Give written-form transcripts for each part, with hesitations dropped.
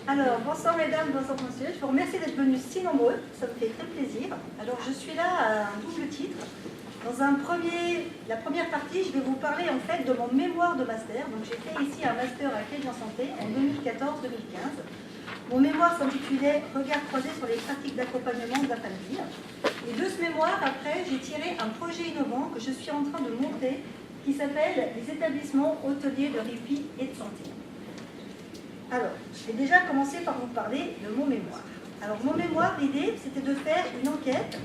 Alors, bonsoir mesdames, bonsoir messieurs. Je vous remercie d'être venus si nombreux, ça me fait très plaisir. Alors, je suis là à un double titre. Dans la première partie, je vais vous parler en fait de mon mémoire de master. Donc, j'ai fait ici un master à Crédit en Santé en 2014-2015. Mon mémoire s'intitulait « Regard croisé sur les pratiques d'accompagnement de la fin de vie ». Et de ce mémoire, après, j'ai tiré un projet innovant que je suis en train de monter qui s'appelle « Les établissements hôteliers de répit et de santé ». Alors, je vais déjà commencer par vous parler de mon mémoire. Alors, mon mémoire, l'idée, c'était de faire une enquête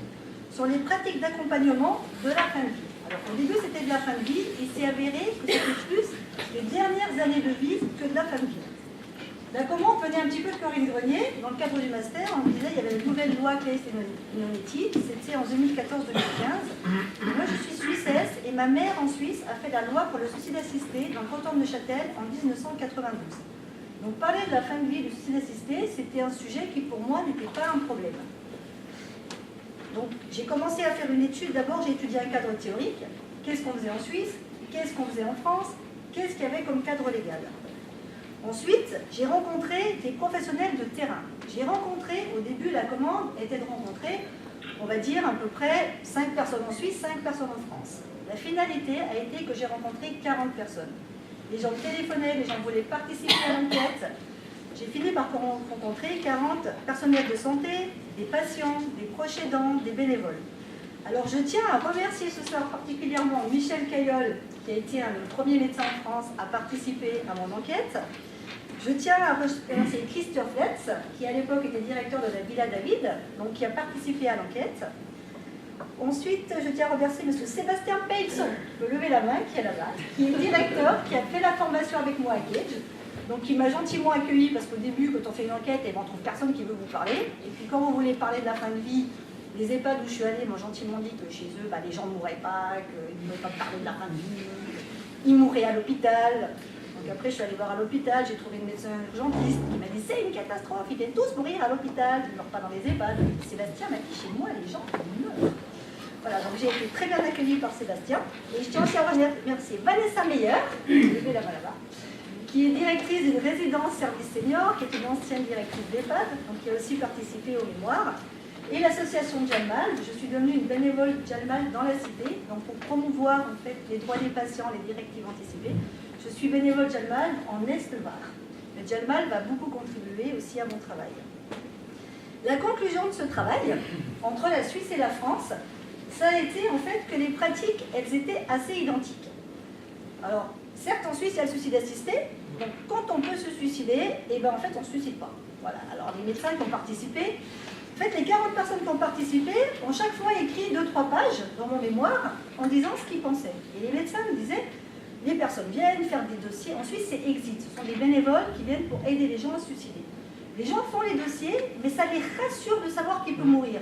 sur les pratiques d'accompagnement de la fin de vie. Alors, au début, c'était de la fin de vie, et c'est avéré que c'était plus les dernières années de vie que de la fin de vie. La commande venait un petit peu de Corinne Grenier. Dans le cadre du master, on me disait qu'il y avait une nouvelle loi Claes Inonetti, c'était en 2014-2015. Moi, je suis suissesse, et ma mère, en Suisse, a fait la loi pour le suicide assisté dans le canton de Neuchâtel en 1992. Donc parler de la fin de vie du suicide assisté, c'était un sujet qui pour moi n'était pas un problème. Donc j'ai commencé à faire une étude. D'abord j'ai étudié un cadre théorique. Qu'est-ce qu'on faisait en Suisse? Qu'est-ce qu'on faisait en France? Qu'est-ce qu'il y avait comme cadre légal? Ensuite, j'ai rencontré des professionnels de terrain. J'ai rencontré, au début la commande était de rencontrer, on va dire à peu près 5 personnes en Suisse, 5 personnes en France. La finalité a été que j'ai rencontré 40 personnes. Les gens téléphonaient, les gens voulaient participer à l'enquête. J'ai fini par rencontrer 40 personnels de santé, des patients, des proches aidants, des bénévoles. Alors je tiens à remercier ce soir particulièrement Michel Caillol, qui a été le premier médecin en France à participer à mon enquête. Je tiens à remercier Christophe Letz, qui à l'époque était directeur de la Villa David, donc qui a participé à l'enquête. Ensuite, je tiens à remercier M. Sébastien Peilson, je peux lever la main, qui est là-bas, qui est directeur, qui a fait la formation avec moi à Cage, donc qui m'a gentiment accueilli, parce qu'au début, quand on fait une enquête, on ne trouve personne qui veut vous parler. Et puis quand vous voulez parler de la fin de vie, les EHPAD où je suis allée m'ont gentiment dit que chez eux, les gens ne mourraient pas, qu'ils ne voulaient pas parler de la fin de vie, ils mouraient à l'hôpital. Donc après, je suis allée voir à l'hôpital, j'ai trouvé une médecin urgentiste qui m'a dit « c'est une catastrophe, ils viennent tous mourir à l'hôpital, ils ne meurent pas dans les EHPAD ». Sébastien m'a dit « chez moi, les gens meurent ». Voilà, donc j'ai été très bien accueillie par Sébastien. Et je tiens aussi à remercier Vanessa Meyer, levez la main là-bas, qui est directrice d'une résidence service senior, qui est une ancienne directrice d'EHPAD, donc qui a aussi participé au mémoire, et l'association Jalmal. Je suis devenue une bénévole Jalmal dans la cité, donc pour promouvoir en fait les droits des patients, les directives anticipées. Je suis bénévole Jalmal en Est-Var. Le Jalmal va beaucoup contribuer aussi à mon travail. La conclusion de ce travail, entre la Suisse et la France, ça a été en fait que les pratiques, elles étaient assez identiques. Alors, certes en Suisse il y a le suicide assisté, donc quand on peut se suicider, et ben en fait on ne se suicide pas. Voilà. Alors les médecins qui ont participé, en fait les 40 personnes qui ont participé ont chaque fois écrit 2-3 pages dans mon mémoire en disant ce qu'ils pensaient. Et les médecins me disaient, les personnes viennent faire des dossiers, en Suisse c'est Exit, ce sont des bénévoles qui viennent pour aider les gens à se suicider. Les gens font les dossiers, mais ça les rassure de savoir qu'il peut mourir.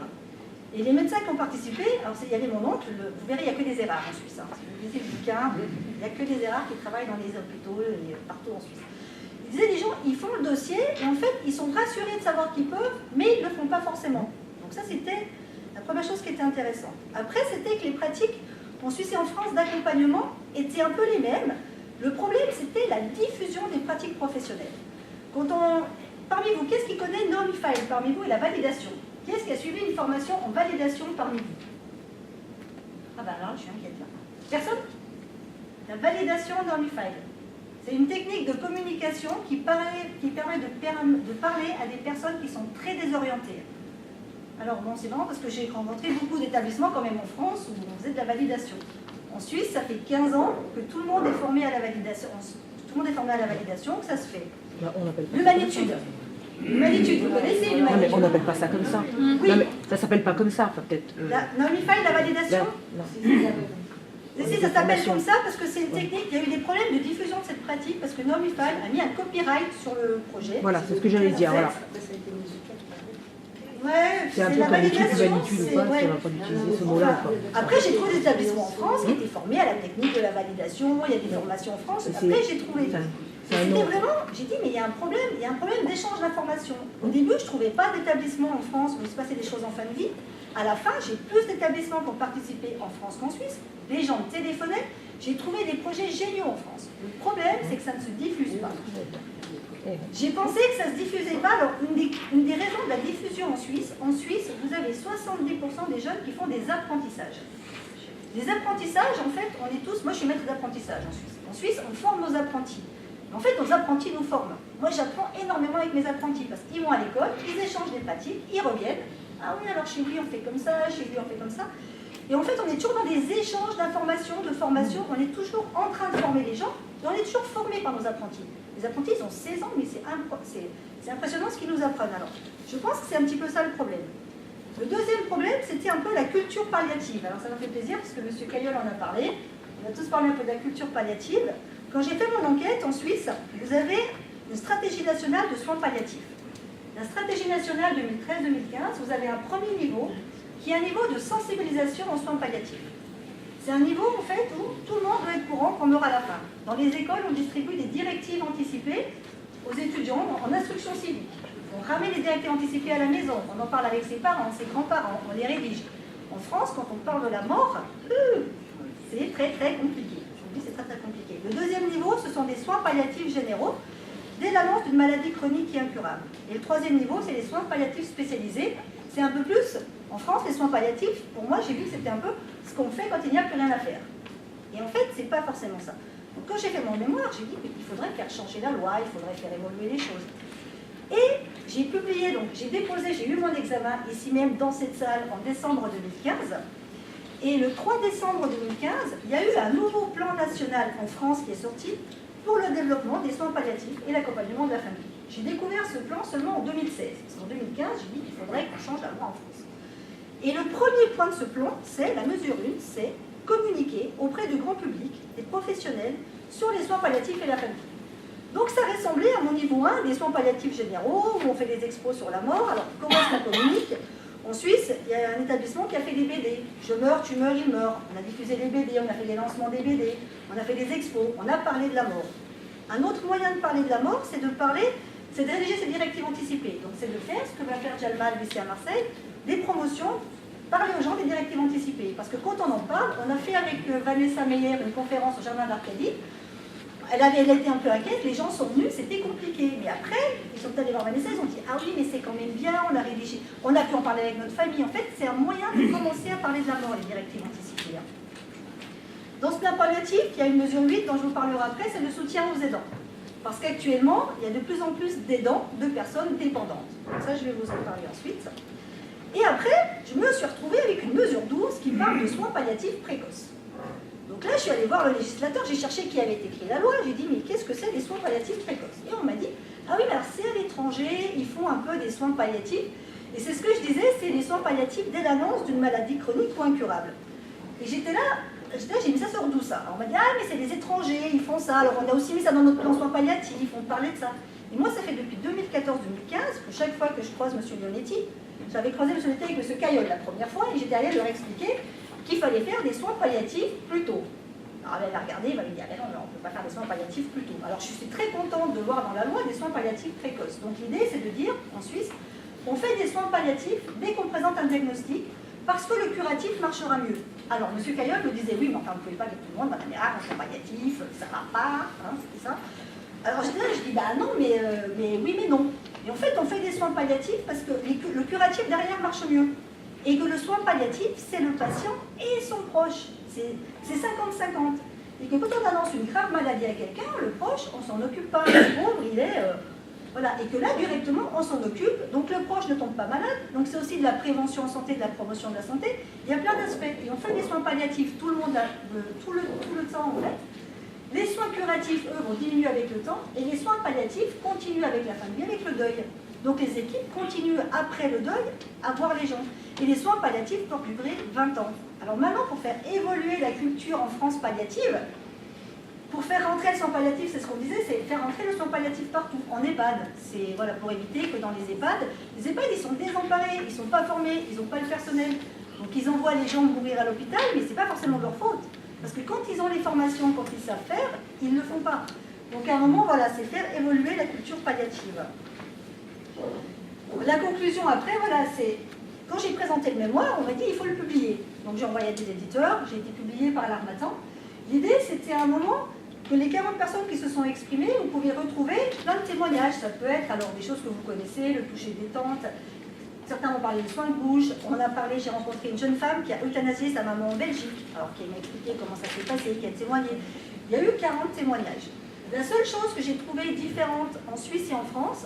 Et les médecins qui ont participé, alors il y avait mon oncle, vous verrez, il n'y a que des erreurs en Suisse. Si vous lisez le bouquin, il n'y a que des erreurs qui travaillent dans les hôpitaux et partout en Suisse. Il disait, les gens, ils font le dossier, et en fait, ils sont rassurés de savoir qu'ils peuvent, mais ils ne le font pas forcément. Donc ça, c'était la première chose qui était intéressante. Après, c'était que les pratiques en Suisse et en France d'accompagnement étaient un peu les mêmes. Le problème, c'était la diffusion des pratiques professionnelles. Parmi vous, qu'est-ce qui connaît Normifile parmi vous et la validation? Qui est-ce qui a suivi une formation en validation parmi vous? Ah ben là, je suis inquiète là. Personne? La validation Normifile. C'est une technique de communication qui permet de parler à des personnes qui sont très désorientées. Alors bon, c'est marrant parce que j'ai rencontré beaucoup d'établissements quand même en France où on faisait de la validation. En Suisse, ça fait 15 ans que tout le monde est formé à la validation. Tout le monde est formé à la validation, que ça se fait. L'humanitude. L'humanitude, vous connaissez l'humanitude? Non, mais on n'appelle pas ça comme ça. Oui. Non, mais ça s'appelle pas comme ça, peut-être. Normify, la validation? Non. Si, ça s'appelle comme ça parce que c'est une technique. Il y a eu des problèmes de diffusion de cette pratique parce que Normify a mis un copyright sur le projet. Voilà, c'est ce que j'allais dire. Voilà. Ouais, c'est un peu la comme l'étude validation. ou pas, Ouais. on va pas utiliser ce mot-là. Après, j'ai trouvé des établissements en France qui étaient formés à la technique de la validation. Il y a des formations en France. Après, j'ai trouvé. C'était vraiment, j'ai dit, mais il y a un problème d'échange d'informations. Au début, je ne trouvais pas d'établissement en France où il se passait des choses en fin de vie. À la fin, j'ai plus d'établissements qui ont participé en France qu'en Suisse. Les gens me téléphonaient. J'ai trouvé des projets géniaux en France. Le problème, c'est que ça ne se diffuse pas. J'ai pensé que ça ne se diffusait pas. Alors, une des raisons de la diffusion en Suisse, vous avez 70% des jeunes qui font des apprentissages. Les apprentissages, en fait, on est tous... Moi, je suis maître d'apprentissage en Suisse. En Suisse, on forme nos apprentis. En fait, nos apprentis nous forment. Moi, j'apprends énormément avec mes apprentis parce qu'ils vont à l'école, ils échangent des pratiques, ils reviennent. Ah oui, alors chez lui, on fait comme ça, chez lui, on fait comme ça. Et en fait, on est toujours dans des échanges d'informations, de formation. On est toujours en train de former les gens et on est toujours formés par nos apprentis. Les apprentis, ils ont 16 ans, mais c'est impressionnant ce qu'ils nous apprennent. Alors, je pense que c'est un petit peu ça le problème. Le deuxième problème, c'était un peu la culture palliative. Alors, ça m'a fait plaisir parce que M. Caillol en a parlé. On a tous parlé un peu de la culture palliative. Quand j'ai fait mon enquête en Suisse, vous avez une stratégie nationale de soins palliatifs. La stratégie nationale 2013-2015, vous avez un premier niveau qui est un niveau de sensibilisation aux soins palliatifs. C'est un niveau en fait où tout le monde doit être courant qu'on meurt à la fin. Dans les écoles, on distribue des directives anticipées aux étudiants en instruction civique. On ramène les directives anticipées à la maison, on en parle avec ses parents, ses grands-parents, on les rédige. En France, quand on parle de la mort, c'est très très compliqué. Aujourd'hui, c'est très très compliqué. Le deuxième niveau, ce sont des soins palliatifs généraux dès l'annonce d'une maladie chronique et incurable. Et le troisième niveau, c'est les soins palliatifs spécialisés. C'est un peu plus, en France, les soins palliatifs, pour moi, j'ai vu que c'était un peu ce qu'on fait quand il n'y a plus rien à faire. Et en fait, c'est pas forcément ça. Donc, quand j'ai fait mon mémoire, j'ai dit qu'il faudrait faire changer la loi, il faudrait faire évoluer les choses. Et j'ai publié, donc j'ai déposé, j'ai eu mon examen ici même dans cette salle en décembre 2015. Et le 3 décembre 2015, il y a eu un nouveau plan national en France qui est sorti pour le développement des soins palliatifs et l'accompagnement de la famille. J'ai découvert ce plan seulement en 2016. En 2015, j'ai dit qu'il faudrait qu'on change la loi en France. Et le premier point de ce plan, c'est la mesure 1, c'est communiquer auprès du grand public, des professionnels, sur les soins palliatifs et la famille. Donc ça ressemblait à mon niveau 1 des soins palliatifs généraux, où on fait des expos sur la mort. Alors comment est-ce qu'on communique? En Suisse, il y a un établissement qui a fait des BD. Je meurs, tu meurs, il meurt. On a diffusé des BD, on a fait des lancements des BD, on a fait des expos, on a parlé de la mort. Un autre moyen de parler de la mort, c'est de rédiger ces directives anticipées. Donc c'est de faire ce que va faire Jalmal ici à Marseille, des promotions, parler aux gens des directives anticipées. Parce que quand on en parle, on a fait avec Vanessa Meyer une conférence au Jardin d'Arcadie. Elle était un peu inquiète, les gens sont venus, c'était compliqué. Mais après, ils sont allés voir Vanessa, ils ont dit « Ah oui, mais c'est quand même bien, on a rédigé, on a pu en parler avec notre famille. » En fait, c'est un moyen de commencer à parler de la mort, les directives anticipées. Dans ce plan palliatif, il y a une mesure 8 dont je vous parlerai après, c'est le soutien aux aidants. Parce qu'actuellement, il y a de plus en plus d'aidants, de personnes dépendantes. Donc ça, je vais vous en parler ensuite. Et après, je me suis retrouvée avec une mesure 12 qui parle de soins palliatifs précoces. Donc là, je suis allée voir le législateur, j'ai cherché qui avait écrit la loi, j'ai dit, mais qu'est-ce que c'est des soins palliatifs précoces? Et on m'a dit, ah oui, alors c'est à l'étranger, ils font un peu des soins palliatifs. Et c'est ce que je disais, c'est les soins palliatifs dès l'annonce d'une maladie chronique ou incurable. Et j'étais là, j'ai mis ça sur d'où ça? Alors on m'a dit, ah mais c'est des étrangers, ils font ça. Alors on a aussi mis ça dans notre plan soins palliatifs, on parlait de ça. Et moi, ça fait depuis 2014-2015 que chaque fois que je croise M. Leonetti, j'avais croisé M. Leonetti avec M. Caillol la première fois, et j'étais allée leur expliquer qu'il fallait faire des soins palliatifs plus tôt. Alors elle a regardé, elle m'avait dit, ah ben non, on ne peut pas faire des soins palliatifs plus tôt. Alors je suis très contente de voir dans la loi des soins palliatifs précoces. Donc l'idée, c'est de dire, en Suisse, on fait des soins palliatifs dès qu'on présente un diagnostic, parce que le curatif marchera mieux. Alors M. Caillol me disait, oui, mais enfin, vous ne pouvez pas dire tout le monde, madame Erard, en soins palliatifs, ça ne va pas, hein, c'était ça. Alors j'étais là, je dis, bah non, mais oui, mais non. Et en fait, on fait des soins palliatifs parce que le curatif derrière marche mieux. Et que le soin palliatif, c'est le patient et son proche. C'est 50-50. Et que quand on annonce une grave maladie à quelqu'un, le proche, on s'en occupe pas. Le pauvre, il est... voilà. Et que là, directement, on s'en occupe. Donc le proche ne tombe pas malade. Donc c'est aussi de la prévention en santé, de la promotion de la santé. Il y a plein d'aspects. Et on fait des soins palliatifs, tout le monde a tout le temps, en fait. Les soins curatifs, eux, vont diminuer avec le temps. Et les soins palliatifs continuent avec la famille, avec le deuil. Donc les équipes continuent après le deuil à voir les gens. Et les soins palliatifs peuvent durer 20 ans. Alors maintenant, pour faire évoluer la culture en France palliative, pour faire rentrer le soin palliatif, c'est ce qu'on disait, c'est faire rentrer le soin palliatif partout, en EHPAD. C'est voilà, pour éviter que dans les EHPAD, ils sont désemparés, ils ne sont pas formés, ils n'ont pas le personnel. Donc ils envoient les gens mourir à l'hôpital, mais ce n'est pas forcément de leur faute. Parce que quand ils ont les formations, quand ils savent faire, ils ne le font pas. Donc à un moment, voilà, c'est faire évoluer la culture palliative. La conclusion après, voilà, c'est... Quand j'ai présenté le mémoire, on m'a dit il faut le publier. Donc j'ai envoyé à des éditeurs, j'ai été publié par l'Harmattan. L'idée, c'était à un moment que les 40 personnes qui se sont exprimées, vous pouvez retrouver plein de témoignages. Ça peut être alors des choses que vous connaissez, le toucher détente. Certains ont parlé de soins de bouche. On a parlé, j'ai rencontré une jeune femme qui a euthanasié sa maman en Belgique, alors qui m'a expliqué comment ça s'est passé, qui a témoigné. Il y a eu 40 témoignages. La seule chose que j'ai trouvée différente en Suisse et en France,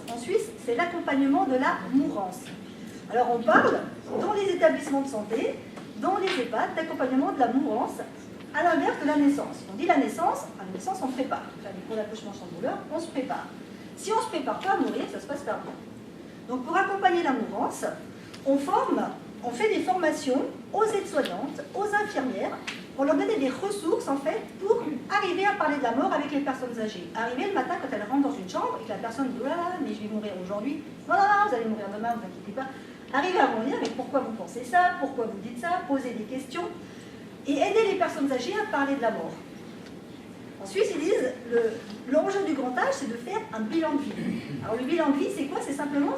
c'est l'accompagnement de la mourance. Alors on parle, dans les établissements de santé, dans les EHPAD, d'accompagnement de la mourance, à l'inverse de la naissance. On dit à la naissance, on se prépare. Faire des cours d'accouchement sans douleur, on se prépare. Si on ne se prépare pas à mourir, ça se passe pas bien. Donc pour accompagner la mourance, on fait des formations aux aides-soignantes, aux infirmières, pour leur donner des ressources en fait pour arriver à parler de la mort avec les personnes âgées. Arriver le matin quand elles rentrent dans une chambre et que la personne dit « Oh là là, mais je vais mourir aujourd'hui. » Non, non, non, vous allez mourir demain, ne vous inquiétez pas. Arriver à mourir, mais pourquoi vous pensez ça? Pourquoi vous dites ça? Poser des questions et aider les personnes âgées à parler de la mort. En Suisse, ils disent l'enjeu du grand âge, c'est de faire un bilan de vie. Alors le bilan de vie, c'est quoi? C'est simplement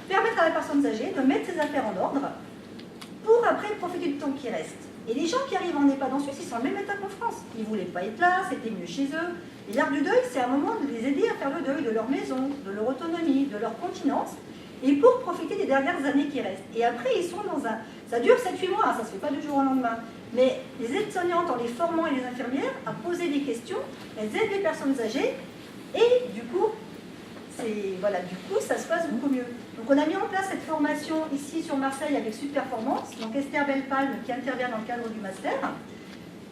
permettre à la personne âgée de mettre ses affaires en ordre pour après profiter du temps qui reste. Et les gens qui arrivent en EHPAD en Suisse, ils sont en même état qu'en France. Ils ne voulaient pas être là, c'était mieux chez eux. Et l'art du deuil, c'est un moment de les aider à faire le deuil de leur maison, de leur autonomie, de leur continence, et pour profiter des dernières années qui restent. Et après, ils sont dans un... Ça dure 7-8 mois, ça ne se fait pas du jour au lendemain. Mais les aides-soignantes, en les formant et les infirmières, à poser des questions, elles aident les personnes âgées, et du coup, ça se passe beaucoup mieux. Donc on a mis en place cette formation ici sur Marseille avec Sud Performance, donc Esther Bellepalme qui intervient dans le cadre du master.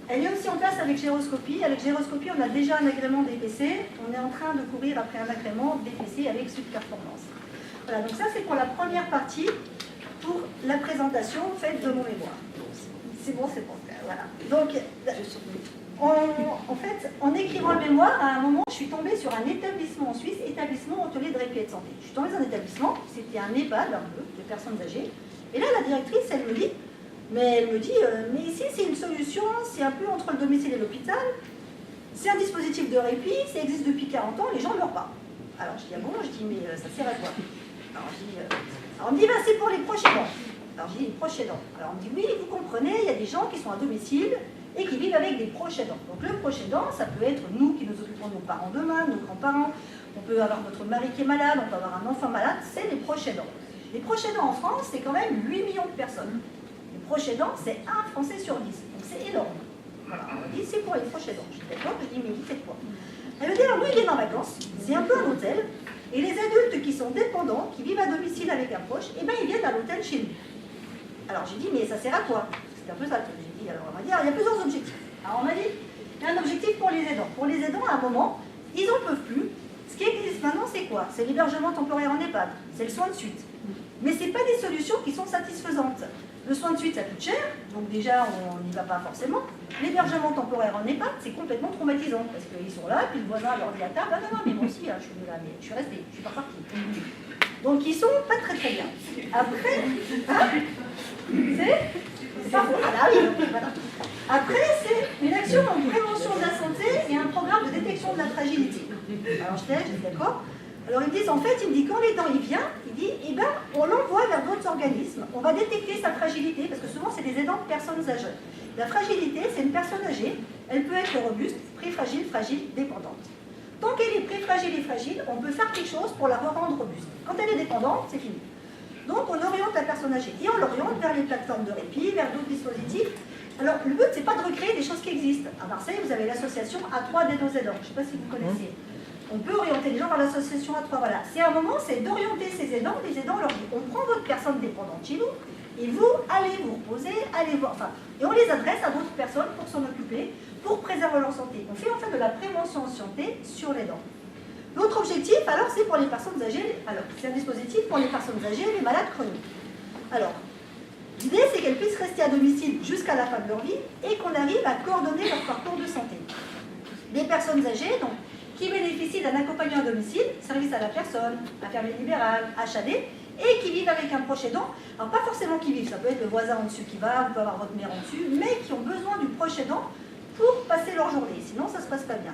Elle est aussi en place avec Géroscopie. Avec Géroscopie, on a déjà un agrément DPC. On est en train de courir après un agrément DPC avec Sud Performance. Voilà, donc ça c'est pour la première partie, pour la présentation faite de mon mémoire. C'est bon, voilà. Donc, en fait, en écrivant le mémoire, à un moment, je suis tombée sur un établissement en Suisse, établissement hôtelier de répit et de santé. Je suis tombée dans un établissement, c'était un EHPAD, un peu, de personnes âgées. Et là, la directrice, elle me dit, mais ici, c'est une solution, c'est un peu entre le domicile et l'hôpital. C'est un dispositif de répit, ça existe depuis 40 ans, les gens ne meurent pas. Alors, je dis, ah bon? Je dis, mais ça sert à quoi? Alors, on me dit, c'est pour les proches aidants. Alors, je dis, les proches aidants. Alors, on me dit, oui, vous comprenez, il y a des gens qui sont à domicile et qui vivent avec des proches aidants. Donc, le proche aidant, ça peut être nous qui nous occupons de nos parents demain, nos grands-parents. On peut avoir notre mari qui est malade, on peut avoir un enfant malade, c'est les proches aidants. Les proches aidants en France, c'est quand même 8 millions de personnes. Les proches aidants, c'est 1 Français sur 10. Donc, c'est énorme. Voilà, on me dit, c'est pour les proches aidants. Je dis, d'accord, je dis, mais vous faites quoi? Elle me dit, alors, nous, ils viennent en vacances, c'est un peu un hôtel. Et les adultes qui sont dépendants, qui vivent à domicile avec un proche, eh bien, ils viennent à l'hôtel chez nous. Alors j'ai dit, mais ça sert à quoi? C'est un peu ça que j'ai dit. Alors on m'a dit, il y a plusieurs objectifs. Alors on m'a dit, il y a un objectif pour les aidants. Pour les aidants, à un moment, ils n'en peuvent plus. Ce qui existe maintenant, c'est quoi? C'est l'hébergement temporaire en EHPAD. C'est le soin de suite. Mais ce n'est pas des solutions qui sont satisfaisantes. Le soin de suite, ça coûte cher, donc déjà, on n'y va pas forcément. L'hébergement temporaire en EHPAD, c'est complètement traumatisant, parce qu'ils sont là, puis le voisin leur dit à table, non, mais moi aussi, hein, je suis venu là, mais je suis restée, je suis pas partie. Donc ils sont pas très très bien. Après, Après, c'est une action en prévention de la santé et un programme de détection de la fragilité. Alors je dis d'accord. Alors ils disent, en fait, il me dit, quand l'aidant il vient, il dit, eh ben, on l'envoie vers d'autres organismes, on va détecter sa fragilité, parce que souvent c'est des aidants de personnes âgées. La fragilité, c'est une personne âgée, elle peut être robuste, pré-fragile, fragile, dépendante. Tant qu'elle est pré-fragile et fragile, on peut faire quelque chose pour la rendre robuste. Quand elle est dépendante, c'est fini. Donc on oriente la personne âgée, et on l'oriente vers les plateformes de répit, vers d'autres dispositifs. Alors le but, c'est pas de recréer des choses qui existent. À Marseille, vous avez l'association A3 d'aide aux aidants, je ne sais pas si vous connaissez. On peut orienter les gens vers l'association A3, voilà. C'est un moment, c'est d'orienter ces aidants. Les aidants leur disent, on prend votre personne dépendante chez nous, et vous, allez vous reposer, allez voir, enfin, et on les adresse à d'autres personnes pour s'en occuper, pour préserver leur santé. On fait en fait de la prévention en santé sur les dents. L'autre objectif, alors, c'est pour les personnes âgées, alors, c'est un dispositif pour les personnes âgées et les malades chroniques. Alors, l'idée, c'est qu'elles puissent rester à domicile jusqu'à la fin de leur vie et qu'on arrive à coordonner leur parcours de santé. Les personnes âgées, donc, qui bénéficient d'un accompagnement à domicile, service à la personne, infirmier libéral, HAD, et qui vivent avec un proche aidant. Alors pas forcément qui vivent, ça peut être le voisin en dessus qui va, vous pouvez avoir votre mère en dessus, mais qui ont besoin du proche aidant pour passer leur journée, sinon ça ne se passe pas bien.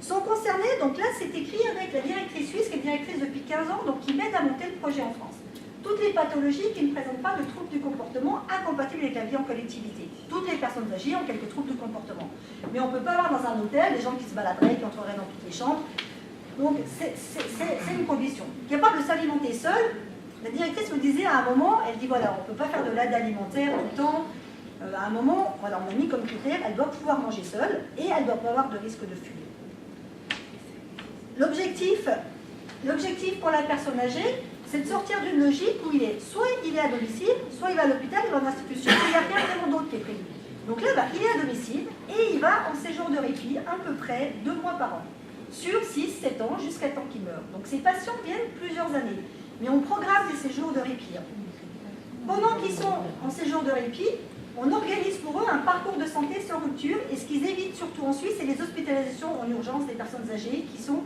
Sont concernés, donc là c'est écrit avec la directrice suisse, qui est directrice depuis 15 ans, donc qui m'aide à monter le projet en France. toutes les pathologies qui ne présentent pas de troubles du comportement incompatibles avec la vie en collectivité. Toutes les personnes âgées ont quelques troubles du comportement. Mais on ne peut pas avoir dans un hôtel des gens qui se baladeraient, qui entreraient dans toutes les chambres. Donc c'est une condition. Capable de s'alimenter seul, la directrice me disait à un moment, elle dit voilà, on ne peut pas faire de l'aide alimentaire tout le temps. À un moment, voilà, on a mis comme critère, elle doit pouvoir manger seule et elle ne doit pas avoir de risque de fumer. L'objectif pour la personne âgée, c'est de sortir d'une logique où soit il est à domicile, soit il va à l'hôpital, il va en institution, et il n'y a rien vraiment d'autre qui est prévu. Donc là, il est à domicile et il va en séjour de répit à peu près 2 mois par an, sur 6-7 ans, jusqu'à temps qu'il meure. Donc ces patients viennent plusieurs années, mais on programme des séjours de répit. Pendant qu'ils sont en séjour de répit, on organise pour eux un parcours de santé sans rupture, et ce qu'ils évitent surtout en Suisse, c'est les hospitalisations en urgence des personnes âgées qui sont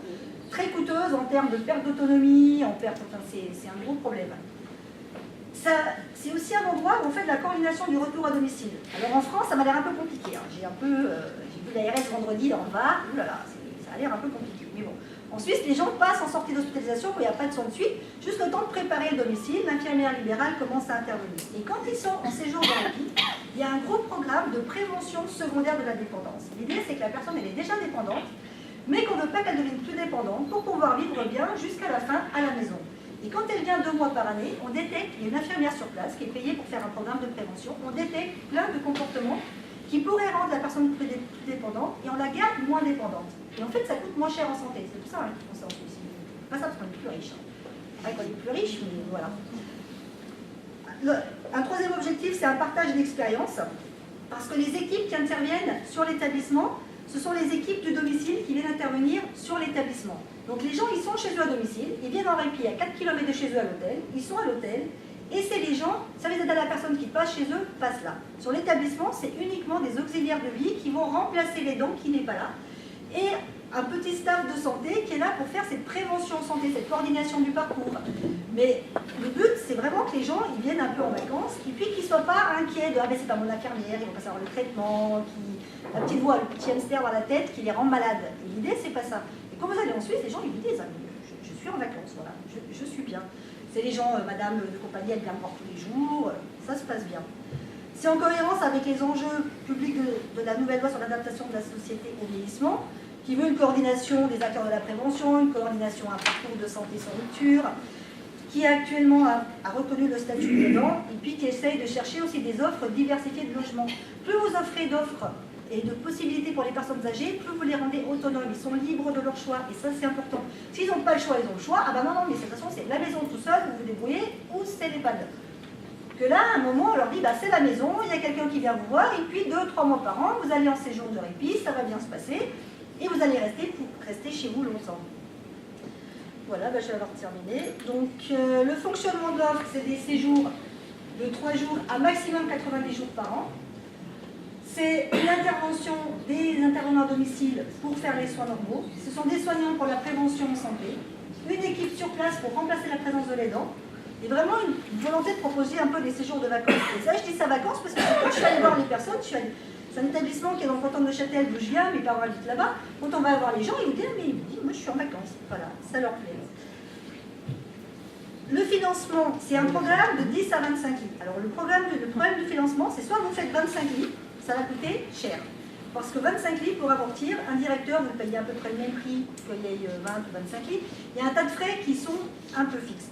très coûteuses en termes de perte d'autonomie, c'est un gros problème. C'est aussi un endroit où on fait de la coordination du retour à domicile. Alors en France, ça m'a l'air un peu compliqué. Hein. J'ai vu l'ARS vendredi dans le Var, ça a l'air un peu compliqué. Mais bon, en Suisse, les gens passent en sortie d'hospitalisation quand il n'y a pas de soins de suite, juste le temps de préparer le domicile, l'infirmière libérale commence à intervenir. Et quand ils sont en séjour de répit, il y a un gros programme de prévention secondaire de la dépendance. L'idée, c'est que la personne, elle est déjà dépendante, mais qu'on ne veut pas qu'elle devienne plus dépendante pour pouvoir vivre bien jusqu'à la fin à la maison. Et quand elle vient 2 mois par année, on détecte, il y a une infirmière sur place qui est payée pour faire un programme de prévention, on détecte plein de comportements qui pourraient rendre la personne plus dépendante et on la garde moins dépendante. Et en fait, ça coûte moins cher en santé. C'est pour ça qu'on s'en fout. Pas ça parce qu'on est plus riche. Après, qu'on est plus riche, mais voilà. Un troisième objectif, c'est un partage d'expérience. Parce que les équipes qui interviennent sur l'établissement, ce sont les équipes du domicile qui viennent intervenir sur l'établissement. Donc les gens, ils sont chez eux à domicile, ils viennent en répit à 4 km de chez eux à l'hôtel, ils sont à l'hôtel, et c'est les gens, service d'aide à la personne qui passe chez eux, passe là. Sur l'établissement, c'est uniquement des auxiliaires de vie qui vont remplacer l'aidant qui n'est pas là, et un petit staff de santé qui est là pour faire cette prévention santé, cette coordination du parcours. Mais le but, c'est vraiment que les gens, ils viennent un peu en vacances, et puis qu'ils ne soient pas inquiets de « ah ben c'est pas mon infirmière, ils vont pas savoir le traitement », la petite voix, le petit hamster dans la tête qui les rend malades. Et l'idée, c'est pas ça. Et quand vous allez en Suisse, les gens, ils vous disent ah, je suis en vacances, voilà, je suis bien. C'est les gens, madame de compagnie, elle vient me voir tous les jours, ça se passe bien. C'est en cohérence avec les enjeux publics de la nouvelle loi sur l'adaptation de la société au vieillissement, qui veut une coordination des acteurs de la prévention, une coordination à un parcours de santé sans rupture, qui actuellement a reconnu le statut d'aidant, et puis qui essaye de chercher aussi des offres diversifiées de logement. Plus vous offrez d'offres et de possibilités pour les personnes âgées, plus vous les rendez autonomes, ils sont libres de leur choix, et ça c'est important. S'ils n'ont pas le choix, ils ont le choix, ah ben non, mais de toute façon c'est la maison tout seul, vous vous débrouillez, ou c'est l'EHPAD. Que là, à un moment, on leur dit, bah, c'est la maison, il y a quelqu'un qui vient vous voir, et puis 2-3 mois par an, vous allez en séjour de répit, ça va bien se passer, et vous allez rester chez vous longtemps. Voilà, bah, je vais avoir terminé. Donc, le fonctionnement de l'offre, c'est des séjours de 3 jours à maximum 90 jours par an. C'est une intervention des intervenants à domicile pour faire les soins normaux. Ce sont des soignants pour la prévention en santé. Une équipe sur place pour remplacer la présence de l'aidant. Et vraiment une volonté de proposer un peu des séjours de vacances. Et ça, je dis ça vacances parce que quand je suis allée voir les personnes, c'est un établissement qui est dans le canton de Neuchâtel d'où je viens, mes parents habitent là-bas. Quand on va voir les gens, ils vous disent, mais moi je suis en vacances. Voilà, ça leur plaît. Le financement, c'est un programme de 10 à 25 lits. Alors le problème du financement, c'est soit vous faites 25 lits, ça va coûter cher. Parce que 25 lits pour amortir, un directeur, vous payez à peu près le même prix qu'il y ait 20 ou 25 lits. Il y a un tas de frais qui sont un peu fixes.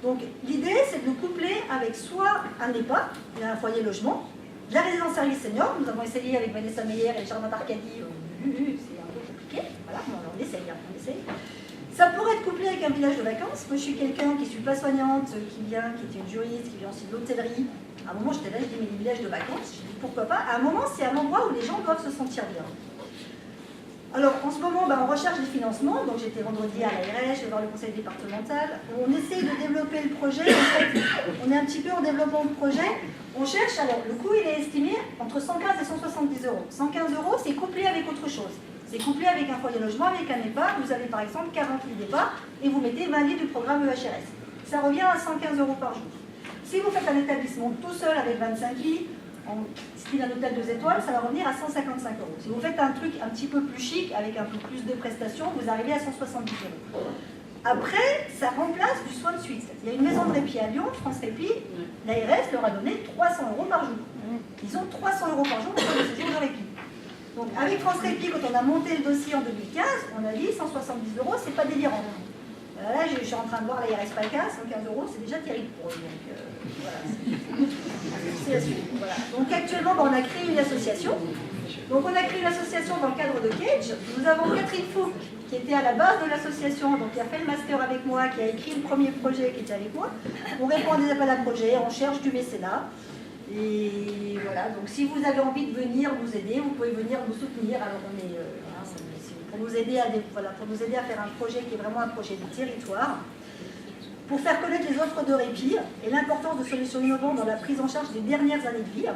Donc l'idée, c'est de le coupler avec soit un EHPAD, un foyer logement, de la résidence service senior. Nous avons essayé avec Vanessa Meyer et le jardin d'Arcadie. C'est un peu compliqué. Voilà, on essaye, on essaye. Ça pourrait être couplé avec un village de vacances. Moi, je suis quelqu'un qui ne suis pas soignante, qui était une juriste, qui vient aussi de l'hôtellerie. À un moment, j'étais là, je dis, mais les villages de vacances, je dis, pourquoi pas. À un moment, c'est un endroit où les gens doivent se sentir bien. Alors, en ce moment, on recherche des financements. Donc, j'étais vendredi à l'ARS, je vais voir le conseil départemental. On essaie de développer le projet. En fait, on est un petit peu en développement de projet. On cherche, alors, le coût, il est estimé entre 115 et 170 euros. 115 euros, c'est couplé avec autre chose. C'est couplé avec un foyer logement, avec un EHPAD. Vous avez par exemple 40 lits d'EHPAD et vous mettez 20 lits du programme EHRS. Ça revient à 115 euros par jour. Si vous faites un établissement tout seul avec 25 lits, en style un hôtel 2 étoiles, ça va revenir à 155 euros. Si vous faites un truc un petit peu plus chic, avec un peu plus de prestations, vous arrivez à 170 euros. Après, ça remplace du soin de suite. Il y a une maison de répit à Lyon, France Répit, l'ARS leur a donné 300 € par jour. Ils ont 300 € par jour pour le séjour de répit. Donc avec France Répit, quand on a monté le dossier en 2015, on a dit 170 €, c'est pas délirant. Là, je suis en train de voir l'ARS PACA, 115 €, c'est déjà terrible pour eux. Donc, voilà. Voilà. Donc actuellement, on a créé une association. Donc on a créé une association dans le cadre de Cage. Nous avons Catherine Fouque, qui était à la base de l'association, donc qui a fait le master avec moi, qui a écrit le premier projet qui était avec moi. On répond à des appels à projets, on cherche du mécénat. Et voilà, donc si vous avez envie de venir nous aider, vous pouvez venir nous soutenir. Alors on est pour nous aider à faire un projet qui est vraiment un projet de territoire, pour faire connaître les offres de répit et l'importance de solutions innovantes dans la prise en charge des dernières années de vie,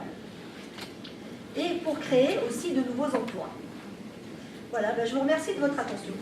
et pour créer aussi de nouveaux emplois. Voilà, je vous remercie de votre attention.